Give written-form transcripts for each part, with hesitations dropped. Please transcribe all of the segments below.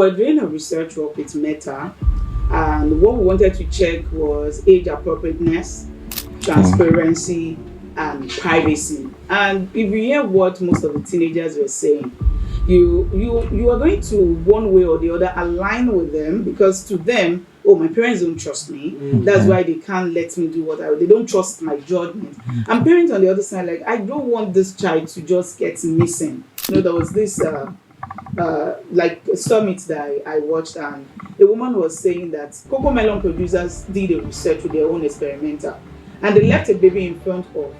We're doing a research work with Meta, and what we wanted to check was age appropriateness, transparency, and privacy. And if you hear what most of the teenagers were saying, you are going to one way or the other align with them because to them, oh, my parents don't trust me. That's why they can't let me do what I. They don't trust my judgment. And parents on the other side, like I don't want this child to just get missing. There was this like a summit that I watched, and a woman was saying that cocoa melon producers did a research with their own experimental, and they left a baby in front of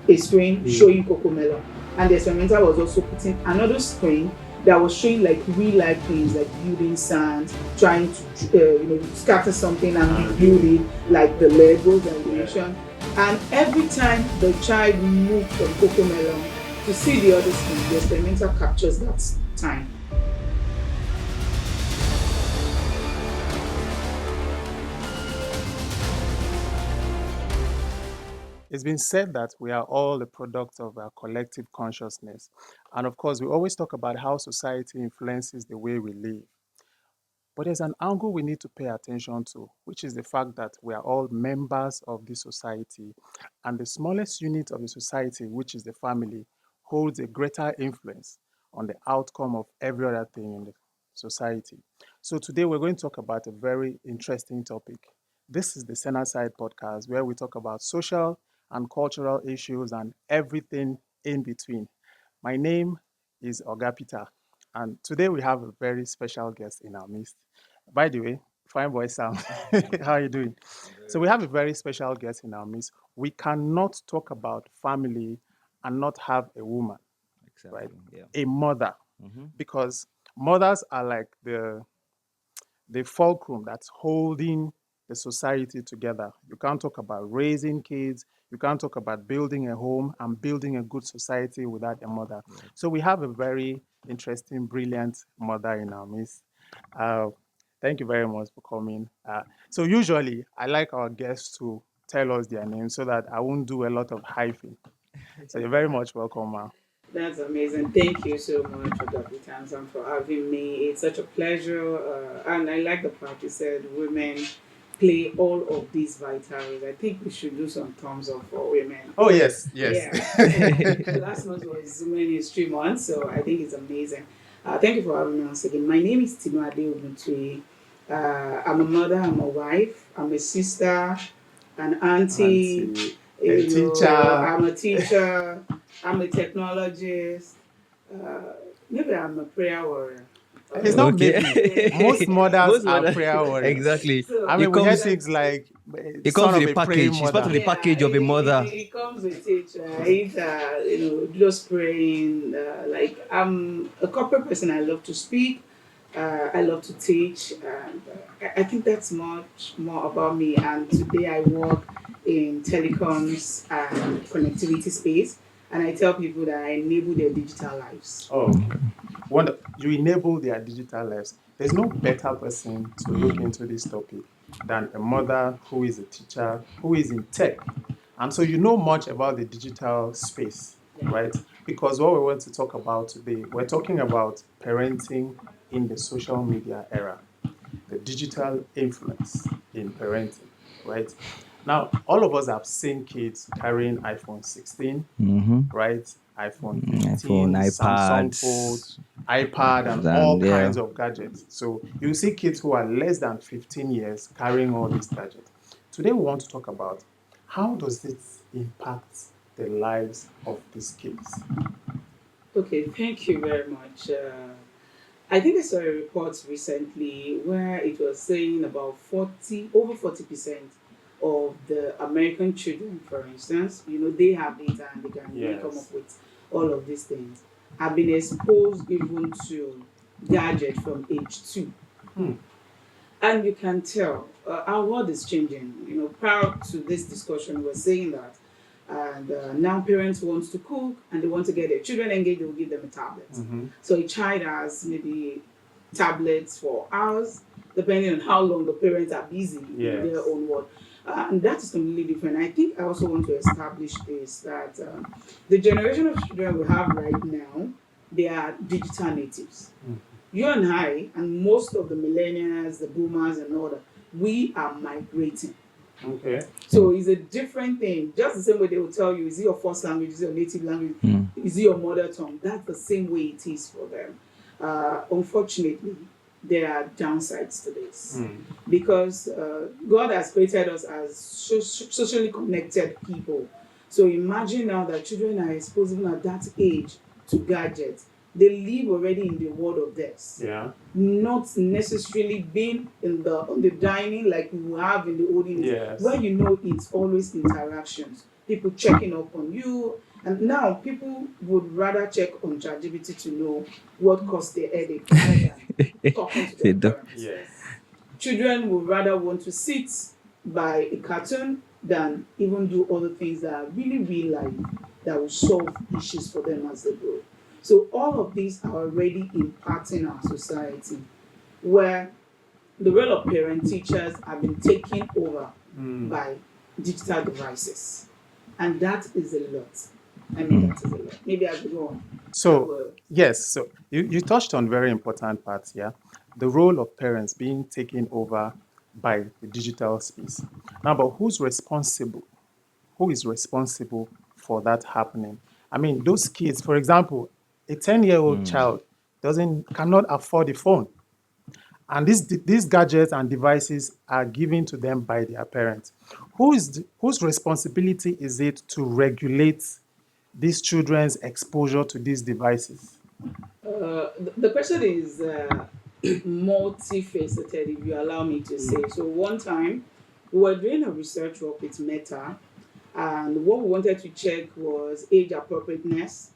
a screen showing cocoa melon, and the experimenter was also putting another screen that was showing like real life things like building sand, trying to scatter something and rebuild it like the Legos and the nation. And every time the child moved from cocoa melon to see the other screen, the experimenter captures that time. It's been said that we are all the product of our collective consciousness. And of course, we always talk about how society influences the way we live. But there's an angle we need to pay attention to, which is the fact that we are all members of this society. And the smallest unit of the society, which is the family, holds a greater influence on the outcome of every other thing in the society. So today we're going to talk about a very interesting topic. This is the Center Side podcast where we talk about social and cultural issues and everything in between. My name is Oga Peter, and today we have a very special guest in our midst. By the way, fine boy Sam, how are you doing? So we have a very special guest in our midst. We cannot talk about family and not have a woman, right? Exactly. Yeah. A mother, Mm-hmm. because mothers are like the fulcrum that's holding the society together. You can't talk about raising kids. You can't talk about building a home and building a good society without a mother. Yeah. So we have a very interesting, brilliant mother in our midst. Uh, thank you very much for coming. So usually I like our guests to tell us their names so that I won't do a lot of hyping. So you're very much welcome, ma. That's amazing. Thank you so much, Dr. Tanzan, for having me. It's such a pleasure. And I like the part you said women play all of these vital roles. I think we should do some thumbs up for women. Oh yes, yes. Yeah. Last month was Women History Month, so I think it's amazing. Thank you for having me once again. My name is Tinua Adeoguntoye. I'm a mother, I'm a wife, I'm a sister, an auntie, Auntie, a teacher. I'm a teacher, I'm a technologist, uh, maybe I'm a prayer warrior. It's not Okay. maybe. Most mothers Most are mother- prayer warriors. exactly. So I It mean, we heard comes. things like It son comes with of a a praying package. It's part of the mother. package of a mother. it comes with it, right? Just praying. Like I'm a corporate person. I love to speak. I love to teach, and I think that's much more about me. And today I work in telecoms and connectivity space, and I tell people that I enable their digital lives. Oh, you enable their digital lives. There's no better person to look into this topic than a mother who is a teacher, who is in tech. And so you know much about the digital space, Yeah. right? Because what we want to talk about today, we're talking about parenting in the social media era, the digital influence in parenting, right? Now, all of us have seen kids carrying iPhone 16, Mm-hmm. right? iPhone iPhone, 15, Samsung Fold, iPads, iPad, and all and yeah. kinds of gadgets. So you see kids who are less than 15 years carrying all these gadgets. Today we want to talk about how does it impact the lives of these kids? Okay, thank you very much. I think I saw a report recently where it was saying about 40% of the American children, for instance, they have data and they can really come Yes. up with all of these things, have been exposed even to gadget from age 2. Hmm. And you can tell our world is changing. Prior to this discussion, we're saying that. And now parents want to cook and they want to get their children engaged, they'll give them a tablet. Mm-hmm. So a child has maybe tablets for hours, depending on how long the parents are busy in their Yes. own world. And that is completely different. I think I also want to establish this that the generation of children we have right now, they are digital natives. You and I, and most of the millennials, the boomers, and all that, we are migrating. Okay. So it's a different thing. Just the same way they will tell you, is it your first language, is it your native language, is it your mother tongue? That's the same way it is for them. Unfortunately, there are downsides to this because God has created us as socially connected people. So imagine now that children are exposed even at that age to gadgets. They live already in the world of theirs. Yeah. Not necessarily being in the on the dining like we have in the olden days, Yes. where you know it's always interactions, people checking up on you, and now people would rather check on ChatGPT to know what caused their headache rather than talking to their parents. Yes. Children would rather want to sit by a cartoon than even do other things that are really real life that will solve issues for them as they grow. So all of these are already impacting our society, where the role of parent teachers have been taken over by digital devices, and that is a lot. I mean, that is a lot. Maybe I should go on. So, yes, so you touched on very important parts here. The role of parents being taken over by the digital space. Now, but who's responsible? Who is responsible for that happening? I mean, those kids, for example, a 10-year-old child cannot afford a phone. And these gadgets and devices are given to them by their parents. Whose responsibility is it to regulate these children's exposure to these devices? The question is multifaceted, if you allow me to say. So one time, we were doing a research work with Meta, and what we wanted to check was age appropriateness,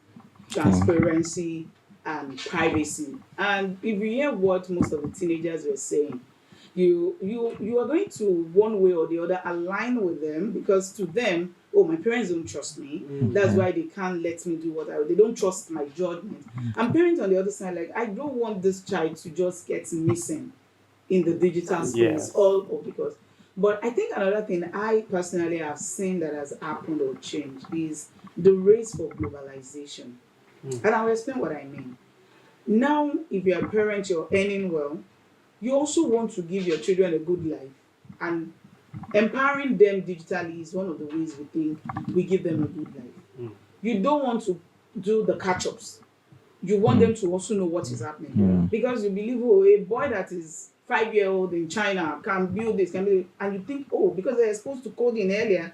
transparency, and privacy. And if you hear what most of the teenagers were saying, you are going to one way or the other align with them, because to them, oh, my parents don't trust me. That's why they can't let me do they don't trust my judgment. And parents on the other side, like, I don't want this child to just get missing in the digital space, Yes. because. But I think another thing I personally have seen that has happened or changed is the race for globalization. And I'll explain what I mean. Now, if you're a parent, you're earning well, you also want to give your children a good life. And empowering them digitally is one of the ways we think we give them a good life. You don't want to do the catch-ups. You want them to also know what is happening. Because you believe, oh, a boy that is 5-year-old in China can build this, and you think, oh, because they're exposed to coding earlier,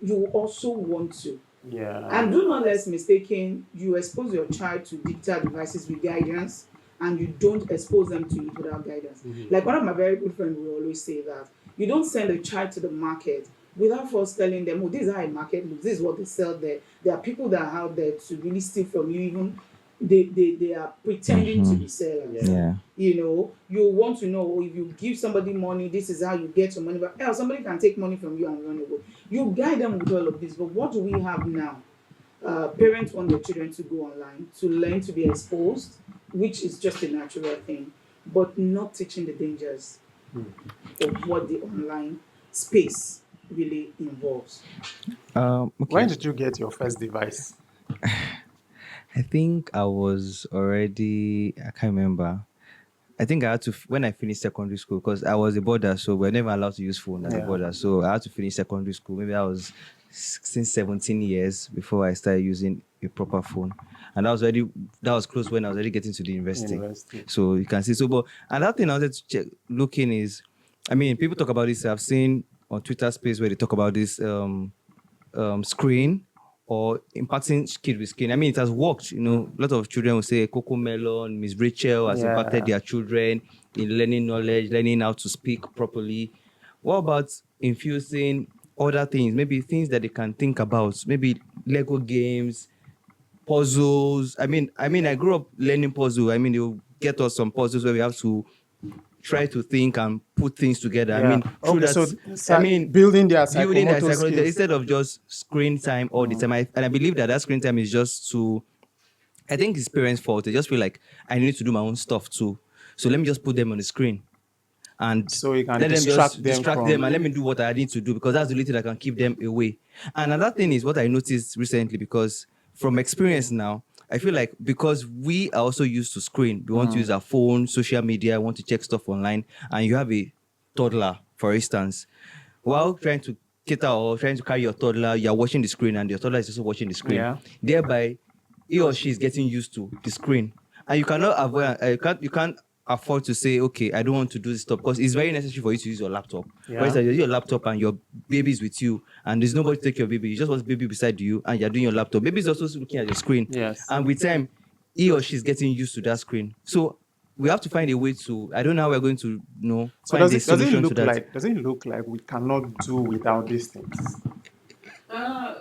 you also want to. Yeah. And do not let mistaken, you expose your child to digital devices with guidance, and you don't expose them to it without guidance. Like one of my very good friends will always say that you don't send a child to the market without first telling them, oh, this is how a market looks, this is what they sell there. There are people that are out there to really steal from you, even they are pretending to be sellers. Yeah. You know, you want to know, if you give somebody money, this is how you get your money, but somebody can take money from you and run away. You guide them with all of this, but what do we have now? Parents want their children to go online, to learn to be exposed, which is just a natural thing, but not teaching the dangers of what the online space really involves. Okay. When did you get your first device? I think I was already, I can't remember. I think I had to, when I finished secondary school, because I was a boarder, so we're never allowed to use phone as a boarder. So I had to finish secondary school. Maybe I was 17 years before I started using a proper phone. And that was close when I was already getting to the university. So you can see. So, but another thing I wanted to check, looking is, I mean, people talk about this. I've seen on Twitter space where they talk about this screen, or impacting kid with skin. I mean, it has worked. You know, a lot of children will say Coco Melon, Miss Rachel has impacted their children in learning knowledge, learning how to speak properly. What about infusing other things? Maybe things that they can think about. Maybe Lego games, puzzles. I mean, I grew up learning puzzle. I mean, they'll get us some puzzles where we have to try to think and put things together. I mean, through that, building their psychomotor skills instead of just screen time all the time. And I believe that screen time is just I think it's parents' fault. They just feel like I need to do my own stuff too. So let me just put them on the screen. And so you can let distract them and let me do what I need to do, because that's the only thing that can keep them away. And another thing is what I noticed recently, because from experience now, I feel like because we are also used to screen, we want to use our phone, social media, want to check stuff online, and you have a toddler, for instance, while trying to cater or trying to carry your toddler, you're watching the screen, and your toddler is also watching the screen. Yeah. Thereby, he or she is getting used to the screen, and you cannot avoid. You can't afford to say, okay, I don't want to do this stuff, because it's very necessary for you to use your laptop. Yeah. For instance, you use your laptop and your baby's with you, and there's nobody to take your baby. You just want the baby beside you, and you're doing your laptop. Baby's also looking at your screen. Yes. And with time, he or she's getting used to that screen. So we have to find a way to. I don't know how we're going to, So find a does it solution to look that. like we cannot do without these things? Uh,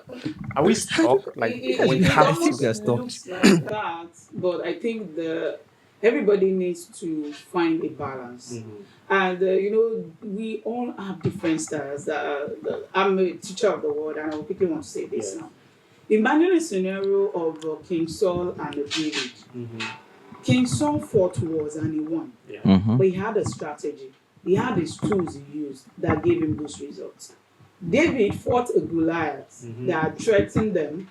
Are we stuck? Like it, we it have almost we are stuck. looks like that, but I think everybody needs to find a balance. And we all have different styles. I'm a teacher of the word, and I quickly want to say this now. Imagine a scenario of King Saul and David. King Saul fought wars and he won, but he had a strategy. He had his tools he used that gave him those results. David fought a Goliath that threatened them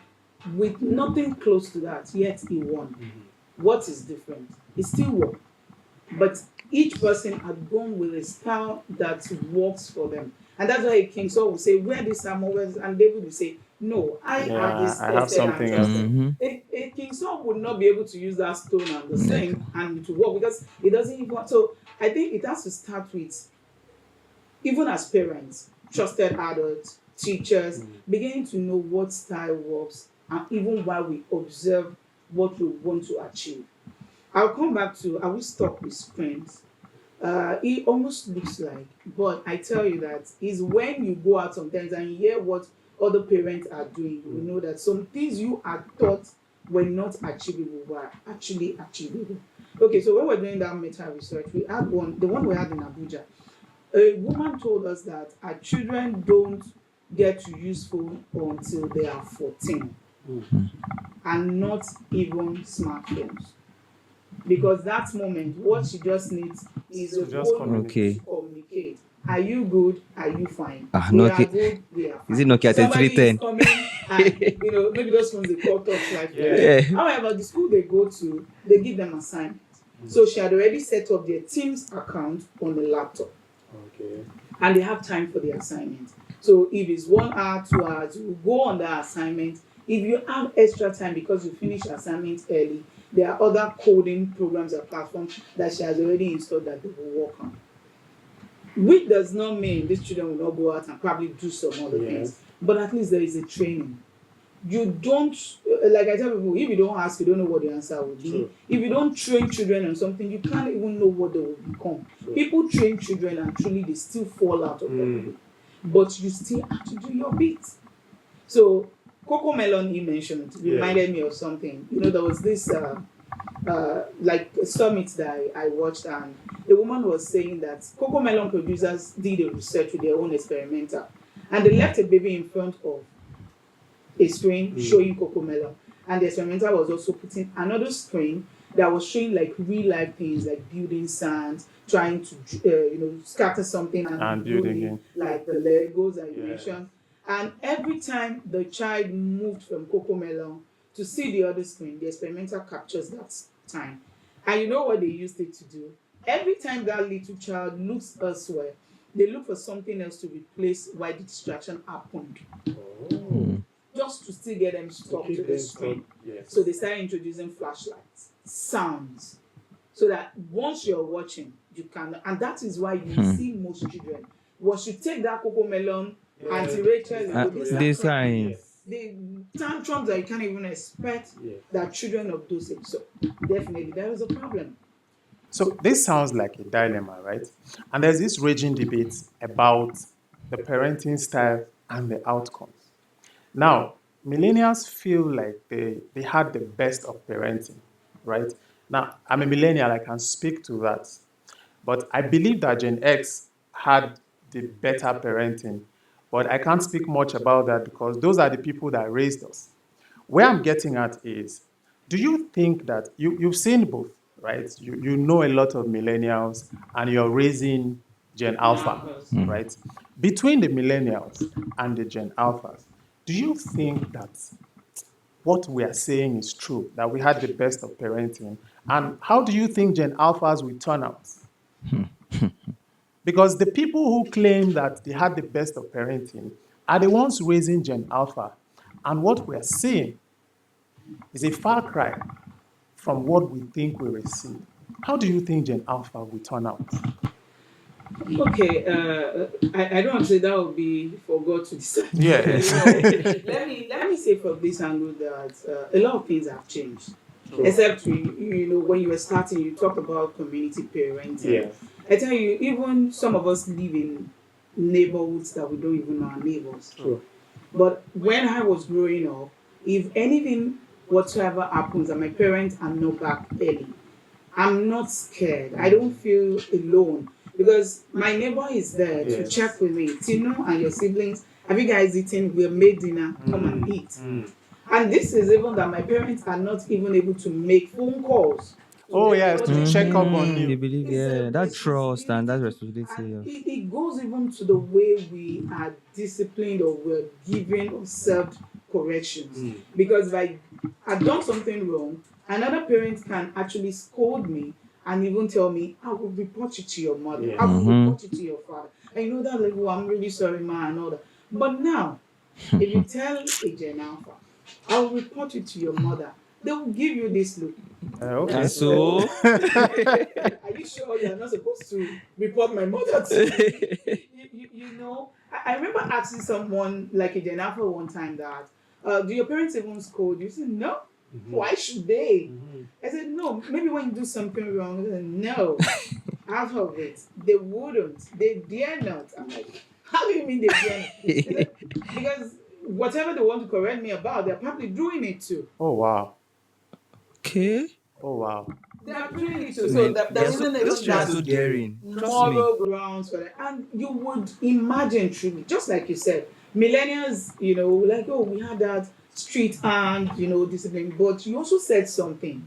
with nothing close to that, yet he won. What is different? He still won, but each person had gone with a style that works for them. And that's why King Saul will say, where this Samuel, and David will say, no, I have this I have tested and something else. trusted. A King Saul would not be able to use that stone and the sling and to work, because it doesn't even. So I think it has to start with, even as parents, trusted adults, teachers, beginning to know what style works, and even while we observe what we want to achieve. I'll come back to, are we stuck with screens? It almost looks like, but I tell you that is when you go out sometimes and you hear what other parents are doing, you will know that some things you had thought were not achievable were actually achievable. Okay, so when we're doing that meta research, we had the one we had in Abuja. A woman told us that our children don't get to use phone until they are 14, and not even smartphones. Because that moment, what she just needs is a Just phone to communicate. Are you good? Are you fine? We are Nokia. good. We are fine. Is it Nokia Somebody is 3310? coming and maybe those phones they call touch life. Yeah. However, the school they go to, they give them assignments. So she had already set up their Teams account on the laptop. Okay. And they have time for the assignment. So if it's 1 hour, 2 hours, you go on the assignment. If you have extra time because you finish assignment early, there are other coding programs or platforms that she has already installed that they will work on. Which does not mean these children will not go out and probably do some other things, but at least there is a training. You don't, like I tell people, if you don't ask, you don't know what the answer will be. True. If you don't train children on something, you can't even know what they will become. True. People train children and truly they still fall out of everything. But you still have to do your bit. So, Coco Melon he mentioned reminded me of something. There was this like a summit that I watched, and the woman was saying that Coco Melon producers did a research with their own experimenter, and they left a baby in front of a screen showing Coco Melon, and the experimenter was also putting another screen that was showing like real life things like building sand, trying to scatter something and building again, like the Legos and you mentioned. And every time the child moved from Coco Melon to see the other screen, the experimenter captures that time. And you know what they used it to do? Every time that little child looks elsewhere, they look for something else to replace why the distraction happened. Just to still get them stuck to the screen. So they started introducing flashlights, sounds, so that once you're watching, you can. And that is why you see most children. Once you take that Coco Melon, Auntie Rachel, the tantrums that you can't even expect that children of those age. So definitely there is a problem. So this sounds like a dilemma, right? And there's this raging debate about the parenting style and the outcomes. Now, millennials feel like they had the best of parenting, right? Now, I'm a millennial, I can speak to that. But I believe that Gen X had the better parenting. But I can't speak much about that because those are the people that raised us. Where I'm getting at is, do you think that you've seen both, right? You know a lot of millennials and you're raising Gen Alpha, right? Between the millennials and the Gen Alphas, do you think that what we are saying is true, that we had the best of parenting? And how do you think Gen Alphas will turn out? Because the people who claim that they had the best of parenting are the ones raising Gen Alpha. And what we are seeing is a far cry from what we think we receive. How do you think Gen Alpha will turn out? Okay, I don't want to say that would be for God to decide. Yes. Let me say from this angle that a lot of things have changed. Except when you were starting, you talked about community parenting. Yeah. I tell you, even some of us live in neighborhoods that we don't even know our neighbors. True. But when I was growing up, if anything whatsoever happens and my parents are not back early, I'm not scared. I don't feel alone because my neighbor is there to Yes. check with me. Tino and your siblings, have you guys eaten? We have made dinner. Come and eat. And this is even that my parents are not even able to make phone calls. Oh, yes, to check up on They you. believe, that trust and that responsibility. And it goes even to the way we are disciplined or we're given or served corrections. Because if I've done something wrong, another parent can actually scold me and even tell me, I will report you to your mother. Yeah. I will report you to your father. And you know that, like, oh, I'm really sorry, ma, and all that. But now, if you tell a Gen Alpha, I will report you to your mother, they will give you this look. Okay. And so, Are you sure you're not supposed to report my mother to I remember asking someone like a Gen Alpha one time that, do your parents even scold you? He said, no. Why should they? I said, no, maybe when you do something wrong. He said, no, out of it. They wouldn't. They dare not. I'm like, how do you mean they dare not? He said, because whatever they want to correct me about, they're probably doing it too. Oh, wow. okay. Oh, wow. They are doing it too. So Man, that those isn't children are so daring. Trust me. moral grounds for that. And you would imagine truly, just like you said, millennials, like, oh, we had that street and, discipline. But you also said something.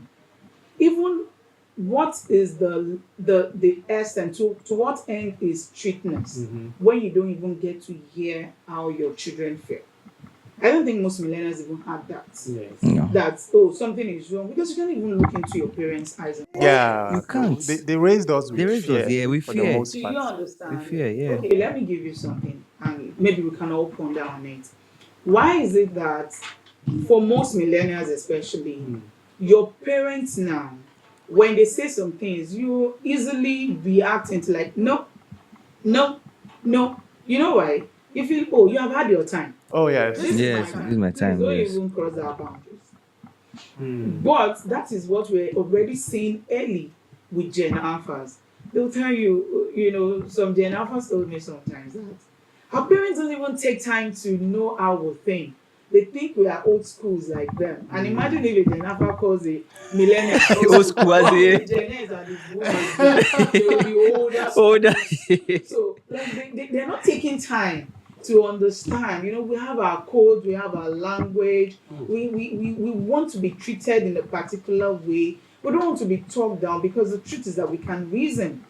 Even what is the essence, to what end is strictness when you don't even get to hear how your children feel? I don't think most millennials even have that. Yes. No. That, something is wrong, because you can't even look into your parents' eyes. Yeah. You can't. They raised us with They raised fear. us, yeah, with for fear. the most Do part. you understand? With fear, yeah. Okay, let me give you something, and maybe we can all ponder on it. Why is it that, for most millennials especially, your parents now, when they say some things, you easily react into like, no, no, no. You know why? You feel, oh, you have had your time. Oh, yes. This Yes, this is my time, Please don't yes. even cross our boundaries. But that is what we're already seeing early with Gen Alphas. They'll tell you, some Gen Alphas told me sometimes that our parents don't even take time to know how we think. They think we are old schools like them. And imagine if a Gen Alpha calls a millennial Old school as the a- Gen X and the boomers, they will be older. Older. So like they're not taking time to understand. We have our code, we have our language. We want to be treated in a particular way. We don't want to be talked down, because the truth is that we can reason.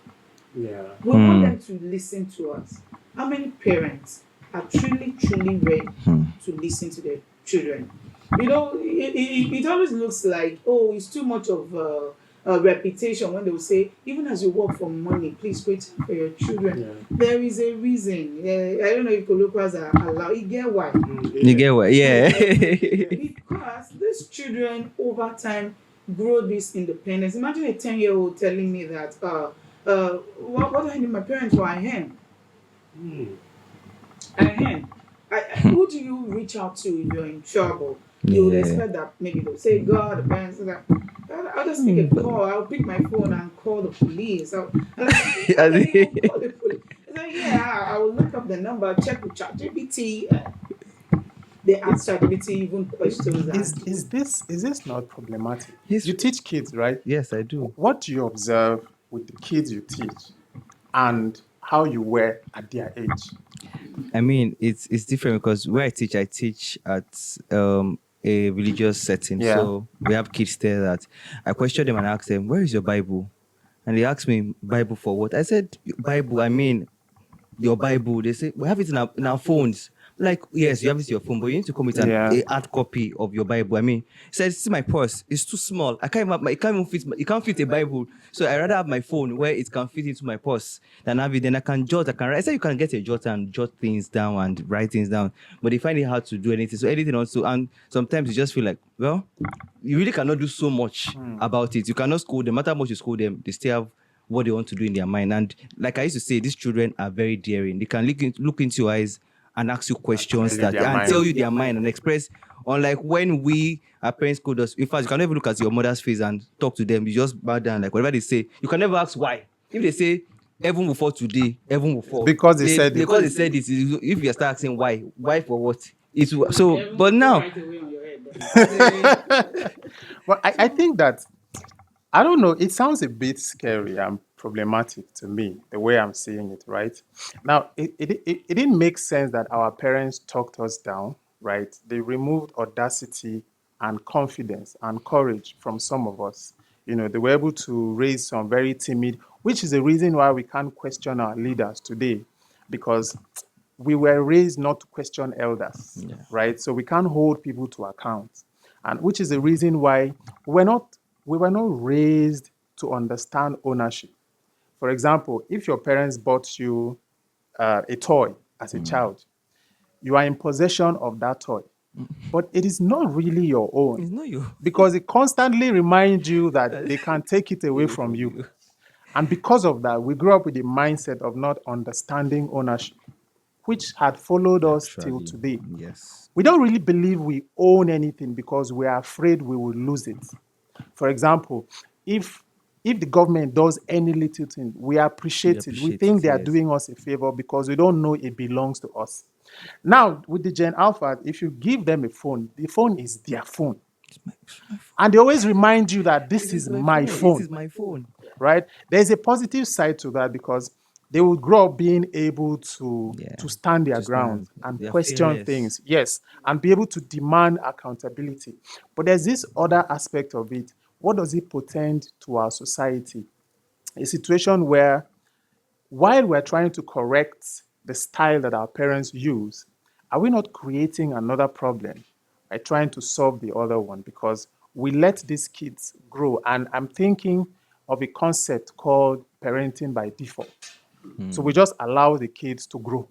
Yeah. We want them to listen to us. How many parents are truly ready to listen to their children? It always looks like, oh, it's too much of a reputation when they will say, even as you work for money, please wait for your children. Yeah. There is a reason. I don't know if colloquials are allowed. You get why? You get what? Yeah. Because these children over time grow this independence. Imagine a 10-year-old telling me that, what do I need my parents for? I am. Who do you reach out to if you're in trouble? You would Yeah. expect that maybe they'll say, God, the parents, that. I'll just pick a call. I'll pick my phone and call the police. How can you even call the police? It's like, yeah, I will look up the number, check with ChatGPT. They ask ChatGPT even questions. Is this not problematic? Yes. You teach kids, right? Yes, I do. What do you observe with the kids you teach, and how you were at their age? I mean, it's different because where I teach at a religious setting. Yeah. So we have kids there that I question them and ask them, "Where is your Bible?" And they ask me, "Bible for what?" I said, "Bible. I mean, your Bible." They say, "We have it in our phones." Like, yes, you have this your phone, but you need to come with an Yeah. a hard copy of your Bible. I mean, he said, see my purse, it's too small. I can't even, it can't even fit, it can't fit a Bible. So I rather have my phone where it can fit into my purse than have it. Then I can jot, I can write. I said you can get a jot and jot things down and write things down, but they find it hard to do anything. So anything also, and sometimes you just feel like, well, you really cannot do so much about it. You cannot scold them. No matter how much you scold them, they still have what they want to do in their mind. And like I used to say, these children are very daring. They can look into your eyes and ask you questions Tell you their and mind. tell you their mind and express. Unlike when our parents scold us, in fact, you can never look at your mother's face and talk to them. You just bow down, like whatever they say. You can never ask why. If they say heaven will fall today, heaven will fall. Because they said it. Because they said it. If you start asking why for what? It's so. But now, Right away on your head. Well, I think that, I don't know, it sounds a bit scary and problematic to me, the way I'm seeing it, right? Now, it didn't make sense that our parents talked us down, right? They removed audacity and confidence and courage from some of us. You know, they were able to raise some very timid, which is the reason why we can't question our leaders today, because we were raised not to question elders, right? So we can't hold people to account, and which is the reason why we were not raised to understand ownership. For example, if your parents bought you a toy as a child, you are in possession of that toy, but it is not really your own, it's not you. because it constantly reminds you that they can take it away from you. And because of that, we grew up with the mindset of not understanding ownership, which had followed us till today. Yes. We don't really believe we own anything because we are afraid we will lose it. For example, if the government does any little thing, we appreciate it. We think they are doing us a favor because we don't know it belongs to us. Now, with the Gen Alpha, if you give them a phone, the phone is their phone. And they always remind you that this is my phone. This is my phone. Right? There's a positive side to that, because they will grow up being able to stand their ground and question things. Yes, and be able to demand accountability. But there's this other aspect of it. What does it portend to our society? A situation where, while we're trying to correct the style that our parents use, are we not creating another problem by trying to solve the other one? Because we let these kids grow. And I'm thinking of a concept called parenting by default. So we just allow the kids to grow.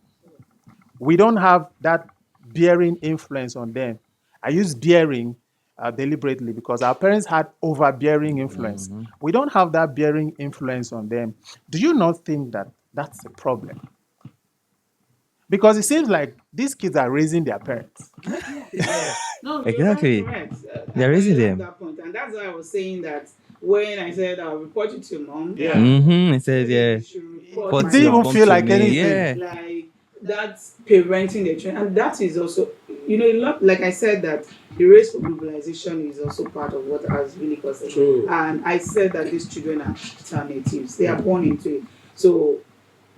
We don't have that bearing influence on them. I use bearing deliberately because our parents had overbearing influence. We don't have that bearing influence on them. Do you not think that that's a problem? Because it seems like these kids are raising their parents. No, Exactly. you're correct. They're raising I love them. that point. And that's why I was saying that when I said I'll report you to your mom. Yeah. It says, You should report But my It didn't mom. even feel like me, anything. yeah. Like that's parenting the children, and that is also, a lot. Like I said, that the race for globalization is also part of what has really caused it. True. And I said that these children are digital natives; they are born into it. So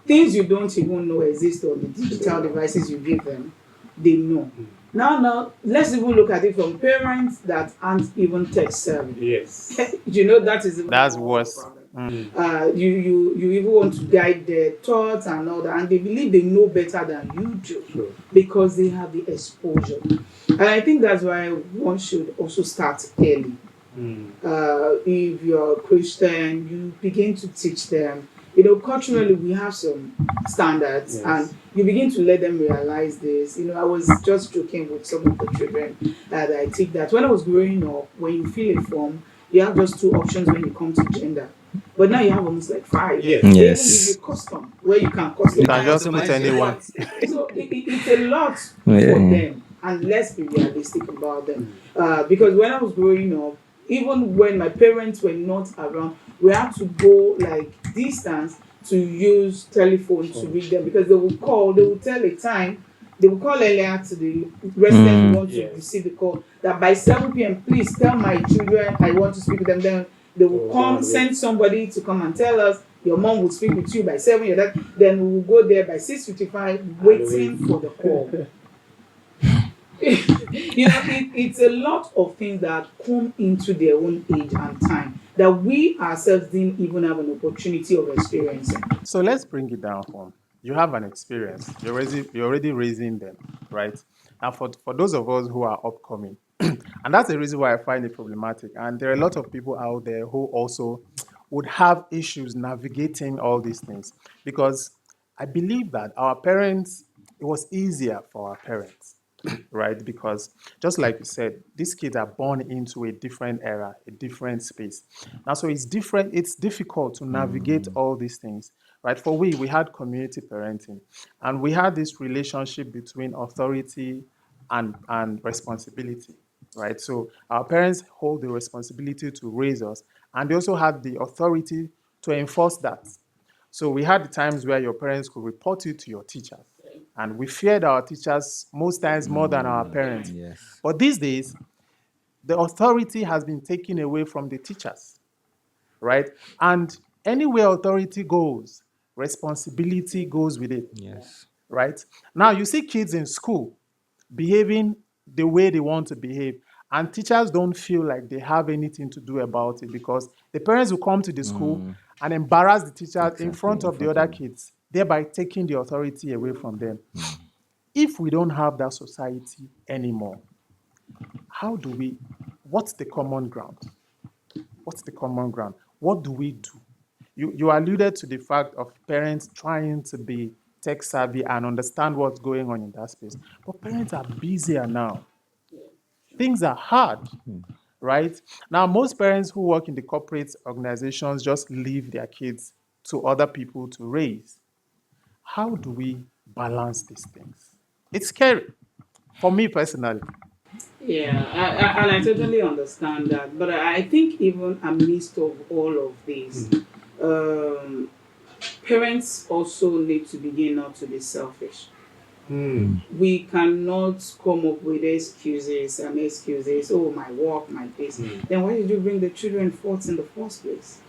things you don't even know exist on the digital devices you give them, they know. Now, let's even look at it from parents that aren't even tech savvy. Yes. That is even That's more of a worse. problem. You even want to guide their thoughts and all that, and they believe they know better than you do True. because they have the exposure. And I think that's why one should also start early. If you're a Christian, you begin to teach them. Culturally, we have some standards, Yes. and you begin to let them realize this. I was just joking with some of the children that I teach that when I was growing up, when you fill a form, you have just 2 options when you come to gender. But now you have almost like 5. Yes. They even Yes. give you custom, where you can customize. You can just put anyone. So it's a lot for Yeah. them, and let's be realistic about them. Because when I was growing up, even when my parents were not around, we had to go like distance to use telephone to reach them, because they would tell a time, they would call earlier to the resident who want to Yes. receive the call, that by 7 p.m. please tell my children I want to speak with them. Then they will come, send somebody to come and tell us your mom will speak with you by 7, your dad. Then we will go there by 6:55 waiting for the call. It's a lot of things that come into their own age and time that we ourselves didn't even have an opportunity of experiencing. So let's bring it down home. you have an experience. You're already raising them, right? And for those of us who are upcoming, and that's the reason why I find it problematic. And there are a lot of people out there who also would have issues navigating all these things because I believe that our parents, it was easier for our parents, right? Because just like you said, these kids are born into a different era, a different space. Now, so it's different, it's difficult to navigate all these things, right? For we had community parenting, and we had this relationship between authority and responsibility, right? So our parents hold the responsibility to raise us, and they also had the authority to enforce that. So we had the times where your parents could report you to your teachers. And we feared our teachers most times more than our parents. Yes. But these days, the authority has been taken away from the teachers, right? And anywhere authority goes, responsibility goes with it, Yes. right? Now you see kids in school behaving the way they want to behave, and teachers don't feel like they have anything to do about it because the parents will come to the school and embarrass the teacher in Exactly. front In of the front other of kids, thereby taking the authority away from them. If we don't have that society anymore, how do we, what's the common ground? What's the common ground? What do we do? You alluded to the fact of parents trying to be tech savvy and understand what's going on in that space. But parents are busier now. Things are hard, right? Now, most parents who work in the corporate organizations just leave their kids to other people to raise. How do we balance these things? It's scary for me personally. Yeah, and I totally understand that. But I think even amidst of all of this, um, parents also need to begin not to be selfish. We cannot come up with excuses and excuses. Oh, my work, my this. Then why did you bring the children forth in the first place?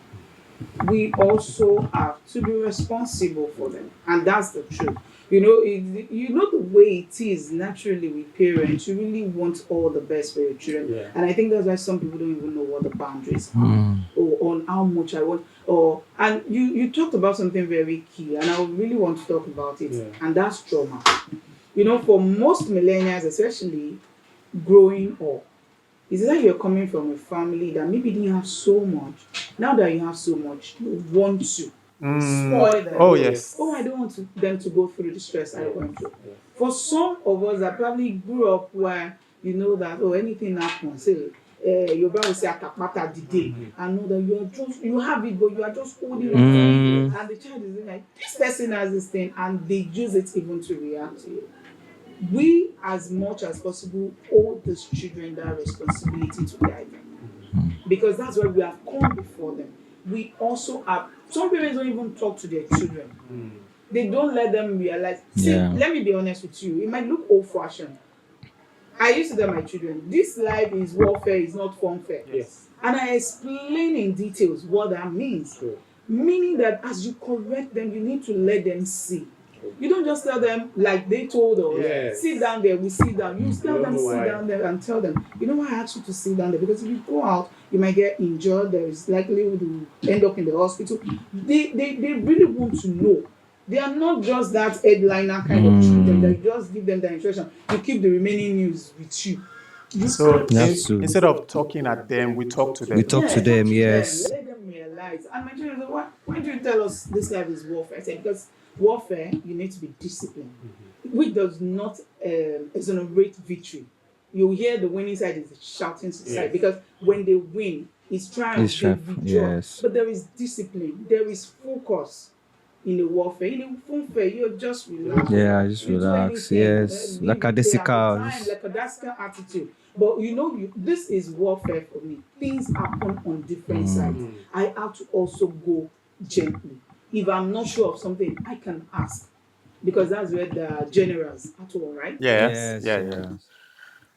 We also have to be responsible for them, and that's the truth. You know the way it is naturally with parents. You really want all the best for your children, and I think that's why some people don't even know what the boundaries are, or on how much I want. Or and you talked about something very key, and I really want to talk about it, and that's trauma. For most millennials, especially growing up, is that you're coming from a family that maybe didn't have so much. Now that you have so much, you want to spoil them. Oh, yes. Oh, I don't want them to go through the stress I went through. For some of us that probably grew up where you know that, oh, anything happens, say, your brother will say atakpata the day, and know that you have it, but you are just holding on. And the child is like, this person has this thing, and they use it even to react to you. We, as much as possible, owe these children that responsibility to guide them, because that's why we have come before them. We also have some parents don't even talk to their children. They don't let them realize. See, let me be honest with you. It might look old-fashioned. I used to tell my children, this life is warfare, is not funfair. Yes. And I explain in details what that means. Sure. Meaning that as you correct them, you need to let them see. You don't just tell them like they told us, sit down there, we sit down. You tell them, sit down there and tell them, you know why I asked you to sit down there? Because if you go out, you might get injured. There is likelihood to end up in the hospital. They really want to know. They are not just that headliner kind of children that you just give them the instruction. You keep the remaining news with you. So instead of talking at them, we talk to them. We talk to them, yes. Let them realize. And my children say, why do you tell us this life is warfare? I said, because warfare, you need to be disciplined, which does not exonerate victory. You hear the winning side is the shouting side, because when they win, it's triumph, yes. But there is discipline, there is focus in the warfare. In the warfare, you're just relaxed. Yeah, just relax. Yes, lackadaisical attitude. But this is warfare for me. Things happen on different sides. I have to also go gently. If I'm not sure of something, I can ask, because that's where the generals at all, right? Yes.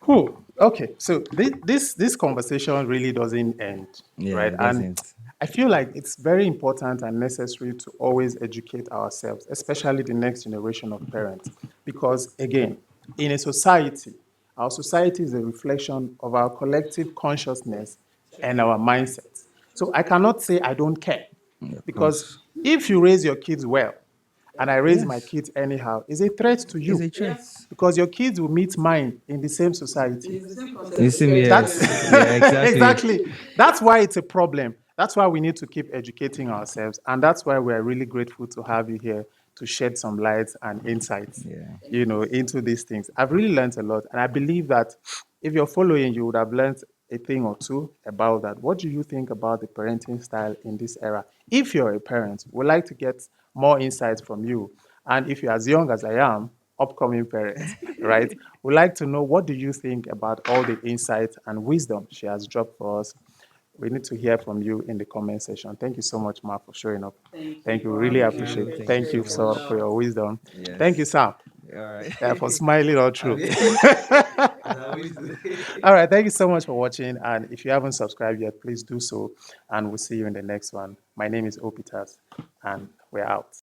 Cool. Okay. So this conversation really doesn't end, right? It doesn't. And I feel like it's very important and necessary to always educate ourselves, especially the next generation of parents, because again, in a society, our society is a reflection of our collective consciousness and our mindsets. So I cannot say I don't care, because if you raise your kids well and I raise my Yes. kids anyhow is a threat to It's you a threat. Yes. because your kids will meet mine in the same society. It's the same You concept. see me, That's yes. Yeah, exactly. exactly. That's why it's a problem. That's why we need to keep educating ourselves. And that's why we're really grateful to have you here to shed some light and insights, Yeah. into these things. I've really learned a lot. And I believe that if you're following, you would have learned a thing or two about that. What do you think about the parenting style in this era? If you're a parent, we'd like to get more insights from you. And if you're as young as I am, upcoming parents, right? We'd like to know what do you think about all the insights and wisdom she has dropped for us. We need to hear from you in the comment section. Thank you so much, Mark, for showing up. Thank you Thank you. for Really having Thank me. I appreciate you. it. really Thank you Thank so you, appreciate it a sir, much. for lot. your wisdom. Thank you, Yes. Sam, All right. for smiling all I through. mean, as I always do. All right. Thank you so much for watching. And if you haven't subscribed yet, please do so. And we'll see you in the next one. My name is Opitas, and we're out.